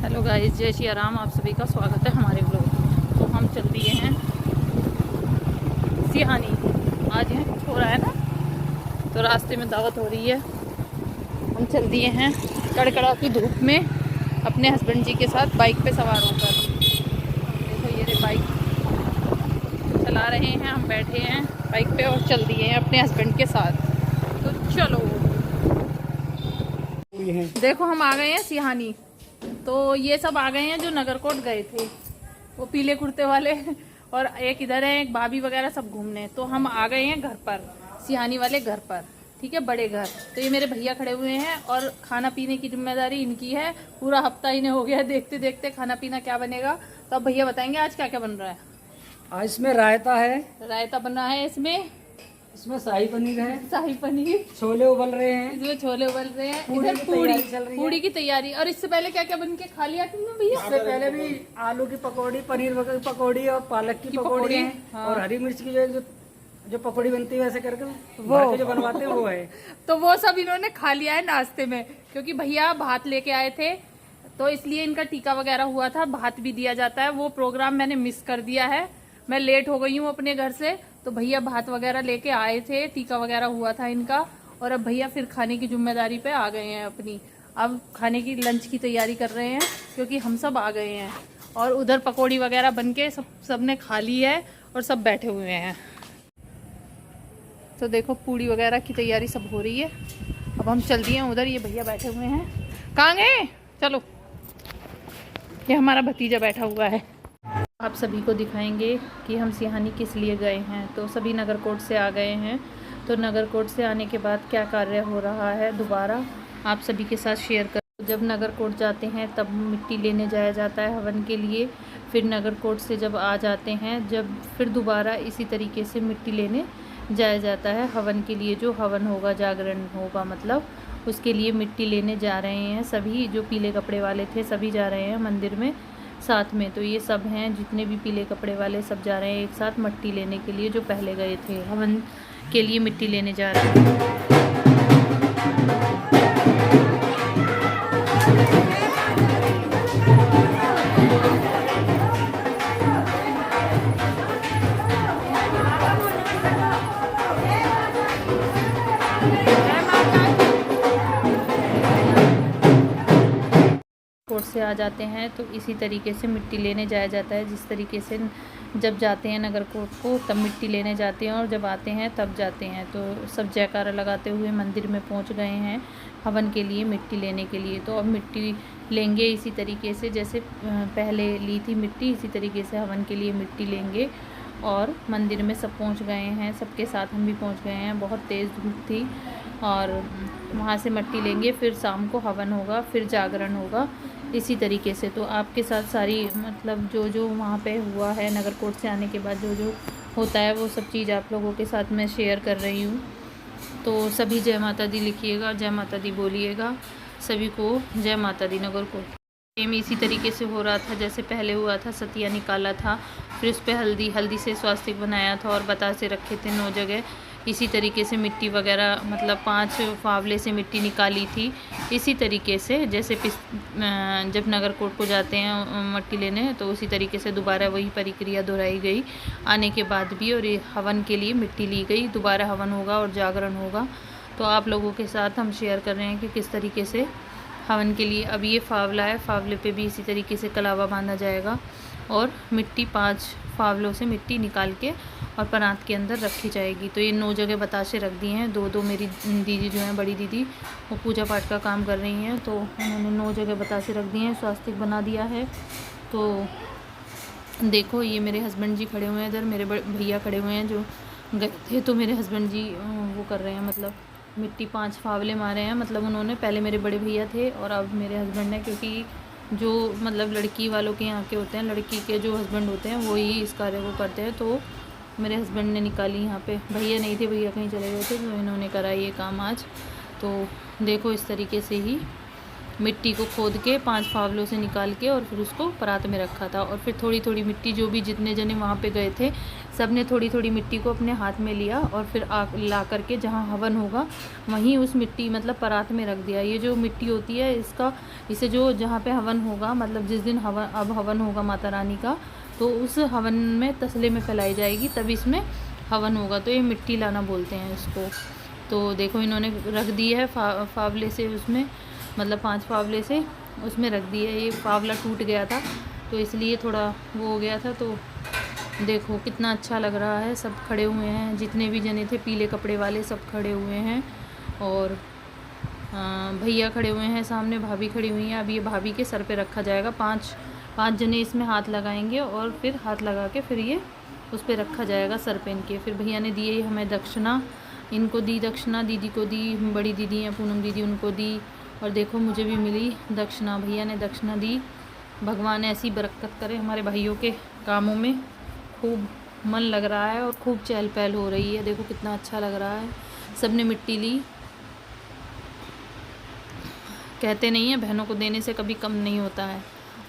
Hello guys, जय श्री राम। आप सभी का स्वागत है हमारे ब्लॉग में। तो हम चल दिए हैं सिहानी। आज यहाँ कुछ हो रहा है ना, तो रास्ते में दावत हो रही है। हम चल दिए हैं कड़कड़ाती धूप में अपने हस्बैंड जी के साथ बाइक पे सवार होकर। देखो ये रे बाइक चला रहे हैं, हम बैठे हैं बाइक पे और चल दिए हैं अपने हस्बैंड के साथ। तो चलो देखो हम आ गए हैं सिहानी। तो ये सब आ गए हैं जो नगरकोट गए थे, वो पीले कुर्ते वाले और एक इधर है, एक भाभी वगैरह सब घूमने। तो हम आ गए हैं घर पर, सिहानी वाले घर पर, ठीक है, बड़े घर। तो ये मेरे भैया खड़े हुए हैं और खाना पीने की जिम्मेदारी इनकी है। पूरा हफ्ता इन्हें हो गया देखते देखते खाना पीना क्या बनेगा। तो अब भैया बताएंगे आज क्या क्या बन रहा है। आज इसमें रायता है, रायता बन रहा है, इसमें शाही पनीर है, शाही पनीर, छोले उबल रहे हैं, इसमें छोले उबल रहे हैं, पूड़ी इधर की पूड़ी तैयारी चल रही है। पूड़ी की तैयारी। और इससे पहले क्या क्या बन के खा लिया तुमने भैया? इससे पहले भी आलू की पकौड़ी, पनीर की पकौड़ी और पालक की पकौड़ी है। हाँ। और हरी मिर्च की जो पकौड़ी बनती है वैसे करके वो वो जो बनवाते हैं वो है। तो वो सब इन्होंने खा लिया है नाश्ते में, क्योंकि भैया भात लेके आए थे, तो इसलिए इनका टीका वगैरह हुआ था, भात भी दिया जाता है। वो प्रोग्राम मैंने मिस कर दिया है, मैं लेट हो गई हूँ अपने घर से। तो भैया भात वगैरह लेके आए थे, टीका वगैरह हुआ था इनका। और अब भैया फिर खाने की जिम्मेदारी पे आ गए हैं अपनी। अब खाने की लंच की तैयारी कर रहे हैं, क्योंकि हम सब आ गए हैं। और उधर पकौड़ी वगैरह बन के सबने खा ली है और सब बैठे हुए हैं। तो देखो पूड़ी वगैरह की तैयारी सब हो रही है। अब हम चल दिए हैं उधर, ये भैया बैठे हुए हैं। कहाँ गए? चलो, ये हमारा भतीजा बैठा हुआ है। आप सभी को दिखाएंगे कि हम सिहानी किस लिए गए हैं। तो सभी नगरकोट से आ गए हैं, तो नगरकोट से आने के बाद क्या कार्य हो रहा है दोबारा आप सभी के साथ शेयर कर। जब नगरकोट जाते हैं तब मिट्टी लेने जाया जाता है हवन के लिए। फिर नगरकोट से जब आ जाते हैं, जब फिर दोबारा इसी तरीके से मिट्टी लेने जाया जाता है हवन के लिए। जो हवन होगा, जागरण होगा, मतलब उसके लिए मिट्टी लेने जा रहे हैं सभी। जो पीले कपड़े वाले थे सभी जा रहे हैं मंदिर में साथ में। तो ये सब हैं, जितने भी पीले कपड़े वाले सब जा रहे हैं एक साथ मिट्टी लेने के लिए। जो पहले गए थे हवन के लिए मिट्टी लेने जा रहे हैं। कोर्ट से आ जाते हैं तो इसी तरीके से मिट्टी लेने जाया जाता है। जिस तरीके से जब जाते हैं नगर कोर्ट को तब मिट्टी लेने जाते हैं, और जब आते हैं तब जाते हैं। तो सब जयकारा लगाते हुए मंदिर में पहुंच गए हैं हवन के लिए मिट्टी लेने के लिए। तो अब मिट्टी लेंगे इसी तरीके से, जैसे पहले ली थी मिट्टी, इसी तरीके से हवन के लिए मिट्टी लेंगे। और मंदिर में सब पहुंच गए हैं, सबके साथ हम भी पहुंच गए हैं। बहुत तेज़ धूप थी, और वहाँ से मिट्टी लेंगे, फिर शाम को हवन होगा, फिर जागरण होगा इसी तरीके से। तो आपके साथ सारी मतलब जो जो वहाँ पे हुआ है नगरकोट से आने के बाद जो जो होता है वो सब चीज़ आप लोगों के साथ मैं शेयर कर रही हूँ। तो सभी जय माता दी लिखिएगा, जय माता दी बोलिएगा, सभी को जय माता दी। नगरकोट सेम इसी तरीके से हो रहा था जैसे पहले हुआ था। सतिया निकाला था, फिर उस पर हल्दी से स्वास्तिक बनाया था और बतासे रखे थे 9 जगह। इसी तरीके से मिट्टी वगैरह मतलब 5 फावले से मिट्टी निकाली थी। इसी तरीके से जैसे जब नगरकोट को जाते हैं मिट्टी लेने, तो उसी तरीके से दोबारा वही प्रक्रिया दोहराई गई आने के बाद भी। और ये हवन के लिए मिट्टी ली गई, दोबारा हवन होगा और जागरण होगा। तो आप लोगों के साथ हम शेयर कर रहे हैं कि किस तरीके से हवन के लिए। अब ये फावला है, फावले पे भी इसी तरीके से कलावा बांधा जाएगा, और मिट्टी 5 फावलों से मिट्टी निकाल के और परात के अंदर रखी जाएगी। तो ये 9 जगह बताशे रख दिए हैं। 2 मेरी दीदी जो हैं, बड़ी दीदी, वो पूजा पाठ का काम कर रही हैं, तो उन्होंने 9 जगह बताशे रख दिए हैं, स्वास्तिक बना दिया है। तो देखो ये मेरे हस्बैंड जी खड़े हुए हैं इधर, मेरे भैया खड़े हुए हैं जो गए थे। तो मेरे हस्बैंड जी वो कर रहे हैं, मतलब मिट्टी 5 फावले मारे हैं। मतलब उन्होंने, पहले मेरे बड़े भैया थे और अब मेरे हस्बैंड ने, क्योंकि जो मतलब लड़की वालों के यहाँ के होते हैं, लड़की के जो हस्बैंड होते हैं वो ही इस कार्य को करते हैं। तो मेरे हस्बैंड ने निकाली यहाँ पे, भैया नहीं थे, भैया कहीं चले गए थे, तो इन्होंने करा ये काम आज। तो देखो इस तरीके से ही मिट्टी को खोद के 5 फावलों से निकाल के और फिर उसको परात में रखा था। और फिर थोड़ी थोड़ी मिट्टी, जो भी जितने जने वहाँ पे गए थे सब ने थोड़ी थोड़ी मिट्टी को अपने हाथ में लिया और फिर ला करके जहाँ हवन होगा वहीं उस मिट्टी मतलब परात में रख दिया। ये जो मिट्टी होती है इसे जो जहाँ पे हवन होगा, मतलब जिस दिन हवन होगा माता रानी का, तो उस हवन में तसले में फैलाई जाएगी, तब इसमें हवन होगा। तो ये मिट्टी लाना बोलते हैं इसको। तो देखो इन्होंने रख दी है फावले से, उसमें मतलब 5 फावले से उसमें रख दी है। ये फावला टूट गया था तो इसलिए थोड़ा वो हो गया था। तो देखो कितना अच्छा लग रहा है। सब खड़े हुए हैं, जितने भी जने थे पीले कपड़े वाले सब खड़े हुए हैं। और भैया खड़े हुए हैं सामने, भाभी खड़ी हुई हैं। अब ये भाभी के सर पे रखा जाएगा। 5 जने इसमें हाथ लगाएंगे और फिर हाथ लगा के फिर ये उस पर रखा जाएगा सर पे इनके। फिर भैया ने दिए हमें दक्षिणा, इनको दी दक्षिणा, दीदी को दी, बड़ी दीदी हैं पूनम दीदी, उनको दी। और देखो मुझे भी मिली दक्षिणा, भैया ने दक्षिणा दी। भगवान ऐसी बरकत करे हमारे भाइयों के कामों में। खूब मन लग रहा है और खूब चहल पहल हो रही है। देखो कितना अच्छा लग रहा है। सब ने मिट्टी ली। कहते नहीं है बहनों को देने से कभी कम नहीं होता है।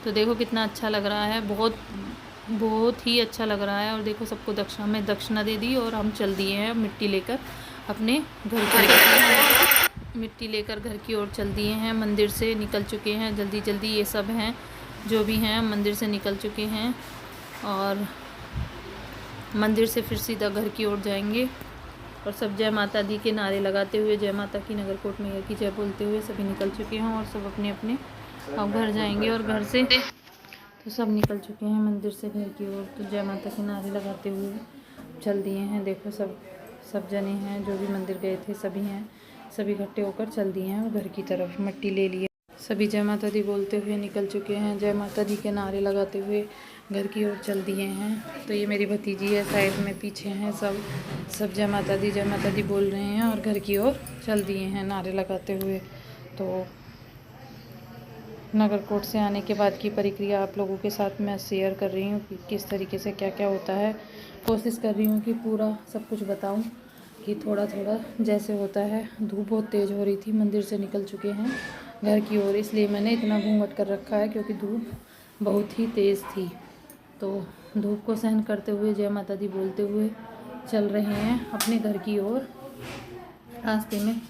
तो देखो कितना अच्छा लग रहा है, बहुत ही अच्छा लग रहा है। और देखो सबको हमें दक्षिणा दे दी और हम चल दिए हैं मिट्टी लेकर अपने घर की मिट्टी लेकर घर की ओर चल दिए हैं। मंदिर से निकल चुके हैं जल्दी जल्दी। ये सब हैं जो भी हैं मंदिर से निकल चुके हैं और मंदिर से फिर सीधा घर की ओर जाएंगे। और सब जय माता दी के नारे लगाते हुए, जय माता की, नगरकोट मैया की जय बोलते हुए सभी निकल चुके हैं और सब अपने अपने अब घर जाएंगे। और घर से तो सब निकल चुके हैं मंदिर से घर की ओर। तो जय माता के नारे लगाते हुए चल दिए हैं। देखो सब जने हैं जो भी मंदिर गए थे, सभी हैं, सभी इकट्ठे होकर चल दिए हैं और घर की तरफ मिट्टी ले लिए। सभी जय माता दी बोलते हुए निकल चुके हैं, जय माता दी के नारे लगाते हुए घर की ओर चल दिए हैं। तो ये मेरी भतीजी है, साइड में पीछे हैं सब जय माता दी बोल रहे हैं और घर की ओर चल दिए हैं नारे लगाते हुए। तो नगरकोट से आने के बाद की प्रक्रिया आप लोगों के साथ मैं शेयर कर रही हूँ कि किस तरीके से क्या क्या होता है। कोशिश कर रही हूँ कि पूरा सब कुछ बताऊँ, कि थोड़ा थोड़ा जैसे होता है। धूप बहुत तेज़ हो रही थी, मंदिर से निकल चुके हैं घर की ओर, इसलिए मैंने इतना घूंघट कर रखा है क्योंकि धूप बहुत ही तेज़ थी। तो धूप को सहन करते हुए जय माता दी बोलते हुए चल रहे हैं अपने घर की ओर। रास्ते में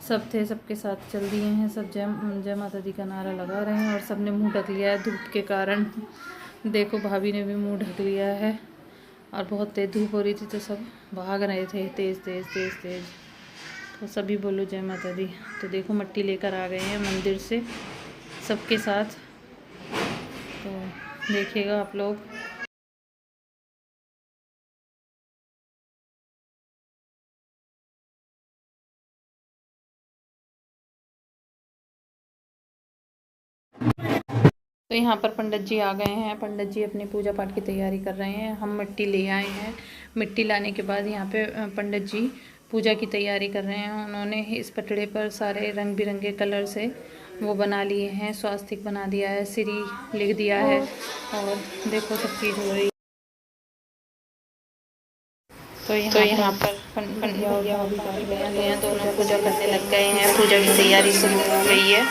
सब थे, सबके साथ चल दिए हैं। सब जय माता दी का नारा लगा रहे हैं और सब ने मुँह ढक लिया है धूप के कारण। देखो भाभी ने भी मुँह ढक लिया है और बहुत तेज़ धूप हो रही थी तो सब भाग रहे थे तेज़ तेज़ तेज़ तेज़। तो सभी बोलो जय माता दी। तो देखो मिट्टी लेकर आ गए हैं मंदिर से सबके साथ। तो देखिएगा आप लोग। तो यहाँ पर पंडित जी आ गए हैं। पंडित जी अपनी पूजा पाठ की तैयारी कर रहे हैं। हम मिट्टी ले आए हैं। मिट्टी लाने के बाद यहाँ पे पंडित जी पूजा की तैयारी कर रहे हैं। उन्होंने इस पटड़े पर सारे रंग बिरंगे कलर से वो बना लिए हैं, स्वास्तिक बना दिया है, श्री लिख दिया है और देखो सब चीज़ हो रही है। तो यहाँ पर दोनों पूजा करने लग गए हैं। पूजा की तैयारी शुरू हो गई है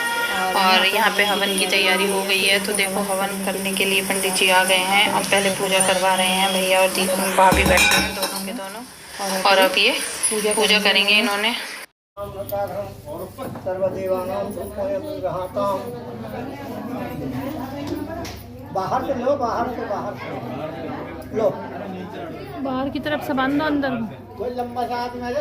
और यहाँ पे हवन की तैयारी हो गई है। तो देखो हवन करने के लिए पंडित जी आ गए हैं। अब पहले पूजा करवा रहे हैं भैया और दीदी, भाभी बैठे हैं दोनों के दोनों। और अब ये पूजा करेंगे इन्होंने। बाहर से लो, बाहर की तरफ से बांध दो, अंदर कोई लंबा सा हाथ में है तो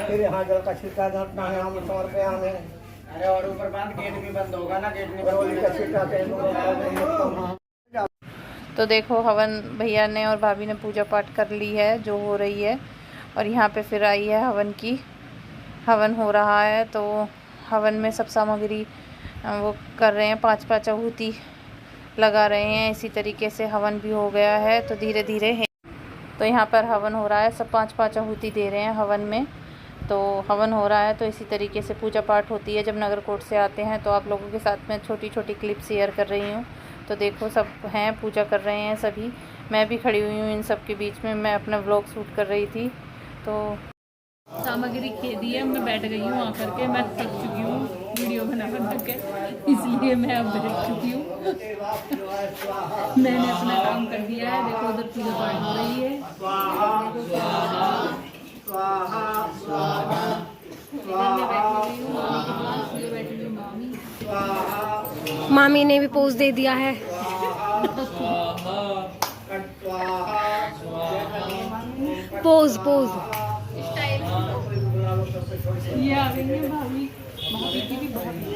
फिर यहाँ जल का छिड़का धरना है, हम समर्पया में। अरे और ऊपर बांध, गेट भी बंद होगा ना, गेट नहीं बंद। तो देखो हवन भैया ने और भाभी ने पूजा पाठ कर ली है जो हो रही है। और यहाँ पे फिर आई है हवन हो रहा है। तो हवन में सब सामग्री वो कर रहे हैं, 5 आहुति लगा रहे हैं। इसी तरीके से हवन भी हो गया है। तो धीरे धीरे है। तो यहाँ पर हवन हो रहा है, सब 5 आहुति दे रहे हैं हवन में। तो हवन हो रहा है। तो इसी तरीके से पूजा पाठ होती है जब नगरकोट से आते हैं। तो आप लोगों के साथ में छोटी छोटी क्लिप शेयर कर रही हूँ। तो देखो सब हैं, पूजा कर रहे हैं सभी। मैं भी खड़ी हुई हूँ इन सब के बीच में, मैं अपना व्लॉग शूट कर रही थी। तो सामग्री खेदी है, मैं बैठ गई हूँ आकर के, मैं थक चुकी हूँ वीडियो बना के, इसलिए मैं अब बैठ चुकी हूँ। मैंने अपना काम कर दिया है। देखो उधर पूजा पाठ हो रही है। मामी ने भी पोज दे दिया है। पोज पोज ये आ गई है भाभी, भाभी की भी भाभी,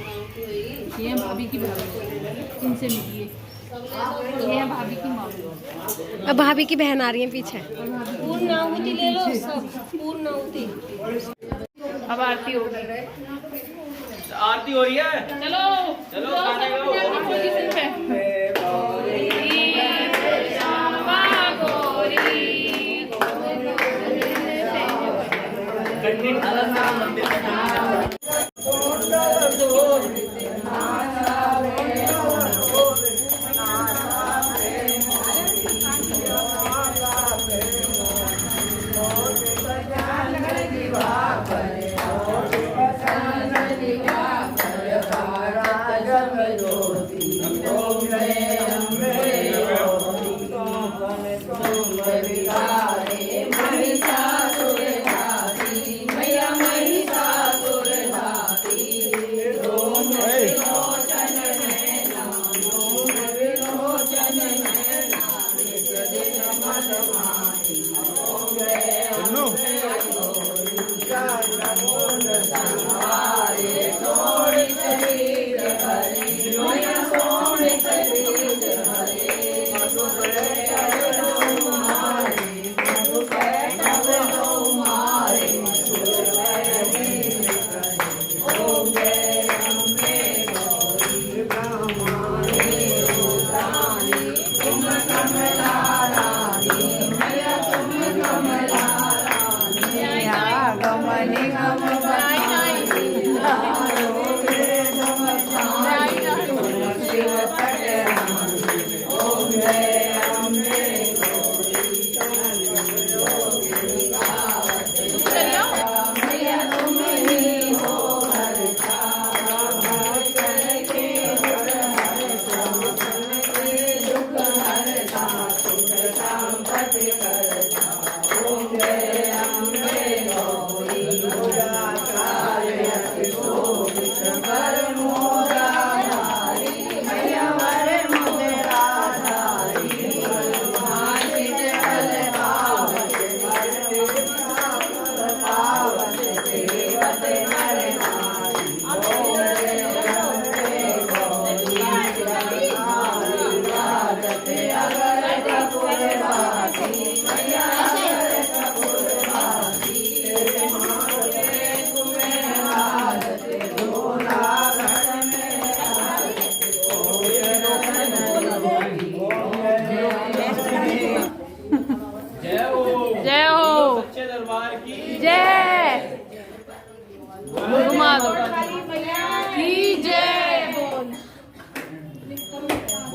ये है भाभी की भाभी, इनसे मिलिए। ये है भाभी की मामी। अब भाभी की बहन आ रही है पीछे। पूर्णाहुति ले लो सब, पूर्णाहुति। अब आरती होगी। आरती हो रही है। चलो चलो पोजीशन पे।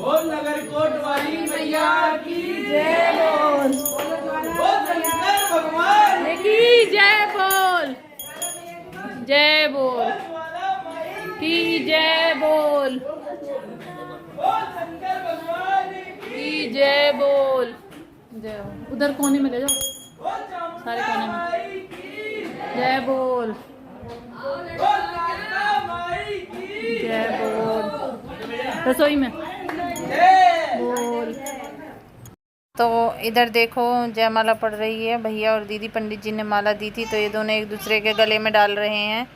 बोल नगरकोट वाली मैया की जय। बोल शंकर भगवान की जय। बोल जय बोल की जय। बोल शंकर भगवान की जय। बोल जय हो। उधर कोने में ले जाओ, सारे कोने में जय बोल। जय बोल। रसोई में बोल। तो इधर देखो जयमाला पड़ रही है। भैया और दीदी पंडित जी ने माला दी थी, तो ये दोनों एक दूसरे के गले में डाल रहे हैं।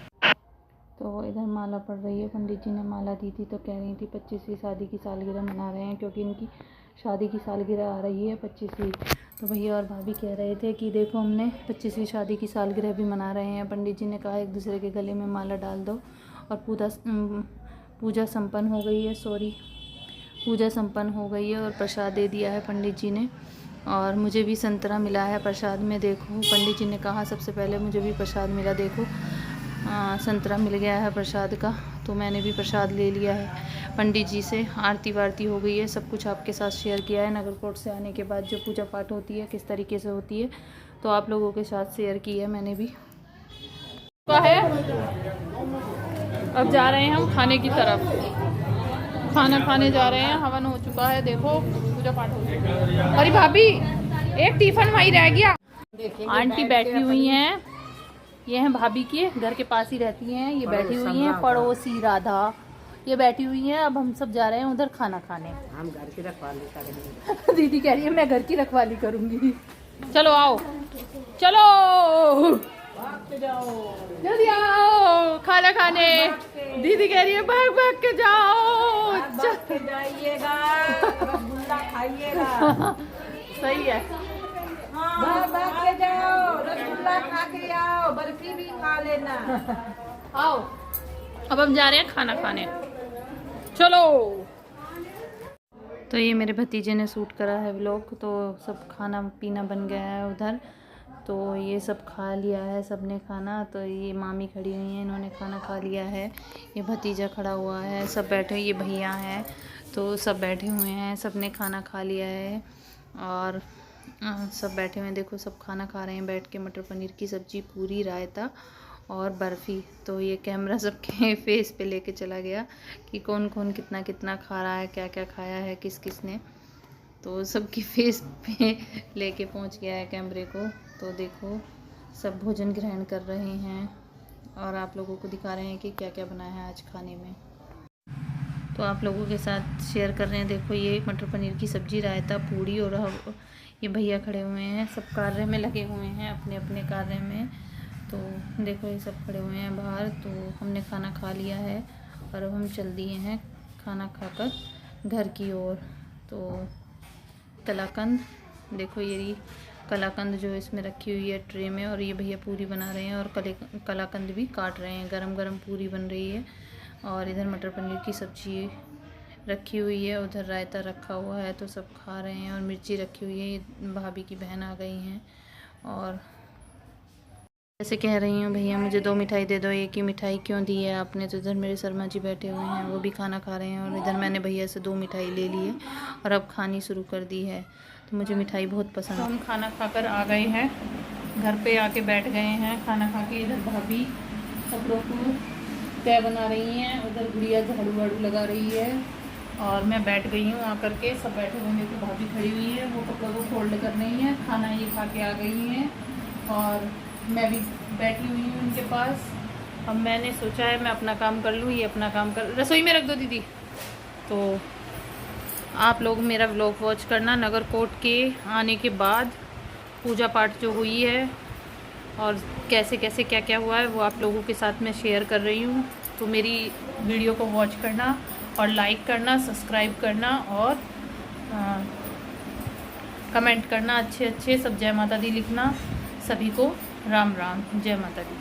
तो इधर माला पड़ रही है, पंडित जी ने माला दी थी तो कह रही थी 25वीं शादी की सालगिरह मना रहे हैं, क्योंकि इनकी शादी की सालगिरह आ रही है 25वीं। तो भैया और भाभी कह रहे थे कि देखो हमने 25वीं शादी की सालगिरह भी मना रहे हैं। पंडित जी ने कहा एक दूसरे के गले में माला डाल दो। और पूजा संपन्न हो गई है, पूजा संपन्न हो गई है और प्रसाद दे दिया है पंडित जी ने। और मुझे भी संतरा मिला है प्रसाद में। देखो पंडित जी ने कहा सबसे पहले मुझे भी प्रसाद मिला। देखो संतरा मिल गया है प्रसाद का, तो मैंने भी प्रसाद ले लिया है पंडित जी से। आरती वारती हो गई है, सब कुछ आपके साथ शेयर किया है। नगरकोट से आने के बाद जो पूजा पाठ होती है किस तरीके से होती है, तो आप लोगों के साथ शेयर की है मैंने भी। है अब जा रहे हैं हम खाने की तरफ, खाना खाने जा रहे हैं। हवन हो चुका है, देखो पूजा पाठ हो चुका है। अरे भाभी एक टिफिन वहीं रह गया। आंटी बैठी हुई हैं, ये हैं भाभी के घर के पास ही रहती हैं, ये बैठी हुई हैं। पड़ोसी राधा ये बैठी हुई हैं। अब हम सब जा रहे हैं उधर खाना खाने। हम घर की रखवाली करेंगे। दीदी कह रही है मैं घर की रखवाली करूंगी। चलो आओ, चलो जल्दी आओ खाना खाने। दीदी कह रही है भाग भाग के जाओ, जाइएगा, रसगुल्ला खाइएगा। सही है, भाग भाग के जाओ, रसगुल्ला खा के आओ, बर्फी भी खा लेना। आओ अब हम जा रहे हैं खाना खाने, चलो। तो ये मेरे भतीजे ने शूट करा है व्लॉग, तो सब खाना पीना बन गया है उधर, तो ये सब खा लिया है सबने खाना। तो ये मामी खड़ी हुई हैं, इन्होंने खाना खा लिया है। ये भतीजा खड़ा हुआ है, सब बैठे, ये भैया हैं, तो सब बैठे हुए हैं, सब ने खाना खा लिया है और सब बैठे हुए हैं। देखो सब खाना खा रहे हैं बैठ के। मटर पनीर की सब्ज़ी, पूरी, रायता और बर्फ़ी। तो ये कैमरा सबके फेस पे लेके चला गया कि कौन कौन कितना कितना खा रहा है, क्या क्या खाया है, किस किस ने। तो सबकी फेस पे लेके पहुंच गया है कैमरे को। तो देखो सब भोजन ग्रहण कर रहे हैं और आप लोगों को दिखा रहे हैं कि क्या क्या बना है आज खाने में। तो आप लोगों के साथ शेयर कर रहे हैं। देखो ये मटर पनीर की सब्ज़ी, रायता, पूड़ी, और ये भैया खड़े हुए हैं, सब कार्य में लगे हुए हैं, अपने अपने कार्य में। तो देखो ये सब खड़े हुए हैं बाहर। तो हमने खाना खा लिया है और अब हम चल दिए हैं खाना खाकर घर की ओर। तो कलाकंद, देखो ये कलाकंद जो इसमें रखी हुई है ट्रे में, और ये भैया पूरी बना रहे हैं और कलाकंद भी काट रहे हैं। गरम गरम पूरी बन रही है और इधर मटर पनीर की सब्ज़ी रखी हुई है, उधर रायता रखा हुआ है, तो सब खा रहे हैं। और मिर्ची रखी हुई है, ये भाभी की बहन आ गई हैं और जैसे कह रही हूँ भैया मुझे 2 मिठाई दे दो, एक ही मिठाई क्यों दी है आपने। तो इधर मेरे शर्मा जी बैठे हुए हैं, वो भी खाना खा रहे हैं और इधर मैंने भैया से 2 मिठाई ले ली है और अब खानी शुरू कर दी है। तो मुझे मिठाई बहुत पसंद है। तो हम खाना खाकर आ गए हैं, घर पे आके बैठ गए हैं खाना खा के। इधर भाभी कपड़ों को तय बना रही हैं, उधर गुड़िया झाड़ू वाड़ू लगा रही है और मैं बैठ गई हूँ आकर के। सब बैठे हुए हैं, तो भाभी खड़ी हुई है, वो कपड़ों को फोल्ड कर रही हैं। खाना ये खा के आ गई हैं और मैं भी बैठी हुई हूँ उनके पास। अब मैंने सोचा है मैं अपना काम कर लूँ, ये अपना काम कर, रसोई में रख दो दीदी। तो आप लोग मेरा व्लॉग वॉच करना। नगरकोट के आने के बाद पूजा पाठ जो हुई है और कैसे कैसे क्या क्या हुआ है वो आप लोगों के साथ मैं शेयर कर रही हूँ। तो मेरी वीडियो को वॉच करना और लाइक करना, सब्सक्राइब करना और कमेंट करना अच्छे अच्छे सब। जय माता दी लिखना। सभी को राम राम, जय माता दी।